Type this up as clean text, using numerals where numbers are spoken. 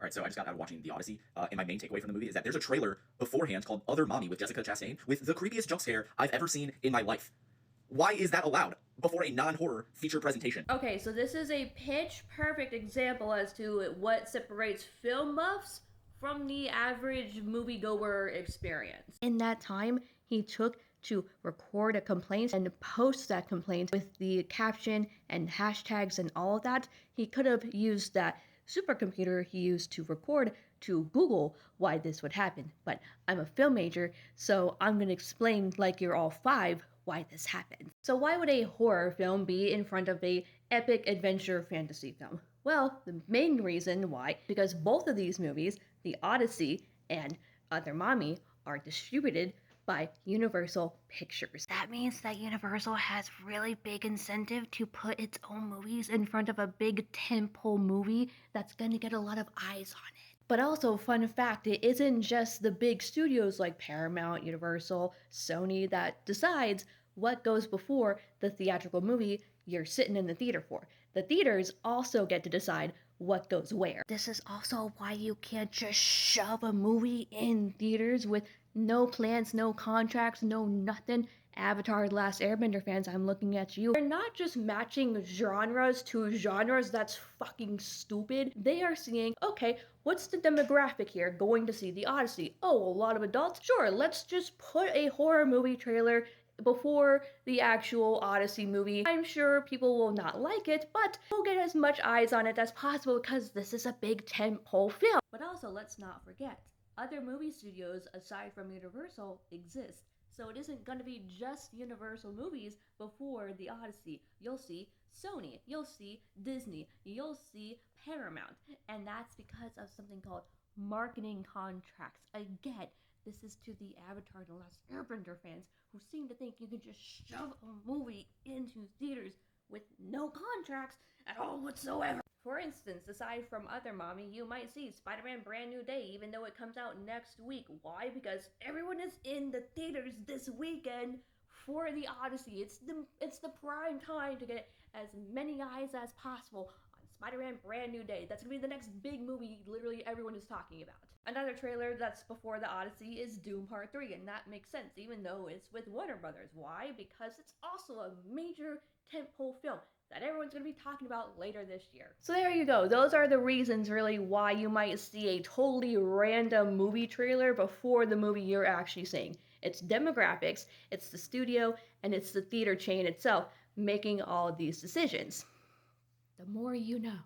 All right, so I just got out of watching The Odyssey, and my main takeaway from the movie is that there's a trailer beforehand called Other Mommy with Jessica Chastain with the creepiest jump scare I've ever seen in my life. Why is that allowed before a non-horror feature presentation? Okay, so this is a pitch perfect example as to what separates film buffs from the average moviegoer experience. In that time, he took to record a complaint and post that complaint with the caption and hashtags and all of that. He could have used that supercomputer he used to record to Google why this would happen. But I'm a film major, so I'm gonna explain like you're all five why this happened. So why would a horror film be in front of a epic adventure fantasy film? Well, the main reason why, because both of these movies, The Odyssey and Other Mommy, are distributed by Universal Pictures. That means that Universal has really big incentive to put its own movies in front of a big tentpole movie that's gonna get a lot of eyes on it. But also, fun fact, it isn't just the big studios like Paramount, Universal, Sony that decides what goes before the theatrical movie you're sitting in the theater for. The theaters also get to decide what goes where. This is also why you can't just shove a movie in theaters with no plans, no contracts, no nothing. Avatar The Last Airbender fans, I'm looking at you. They're not just matching genres to genres, that's fucking stupid. They are seeing, okay, what's the demographic here going to see The Odyssey? Oh, a lot of adults? Sure, let's just put a horror movie trailer before the actual Odyssey movie. I'm sure people will not like it, but we'll get as much eyes on it as possible because this is a big tentpole film. But also, let's not forget, other movie studios aside from Universal exist. So it isn't going to be just Universal movies before the Odyssey. You'll see Sony, you'll see Disney, you'll see Paramount. And that's because of something called marketing contracts. Again, this is to the Avatar The Last Airbender fans who seem to think you can just shove a movie into theaters with no contracts at all whatsoever. For instance, aside from Other Mommy, you might see Spider-Man Brand New Day, even though it comes out next week. Why? Because everyone is in the theaters this weekend for the Odyssey. It's the prime time to get as many eyes as possible on Spider-Man Brand New Day. That's gonna be the next big movie literally everyone is talking about. Another trailer that's before the Odyssey is Doom Part 3, and that makes sense even though it's with Warner Brothers. Why? Because it's also a major tentpole film that everyone's going to be talking about later this year. So there you go. Those are the reasons really why you might see a totally random movie trailer before the movie you're actually seeing. It's demographics, it's the studio, and it's the theater chain itself making all of these decisions. The more you know.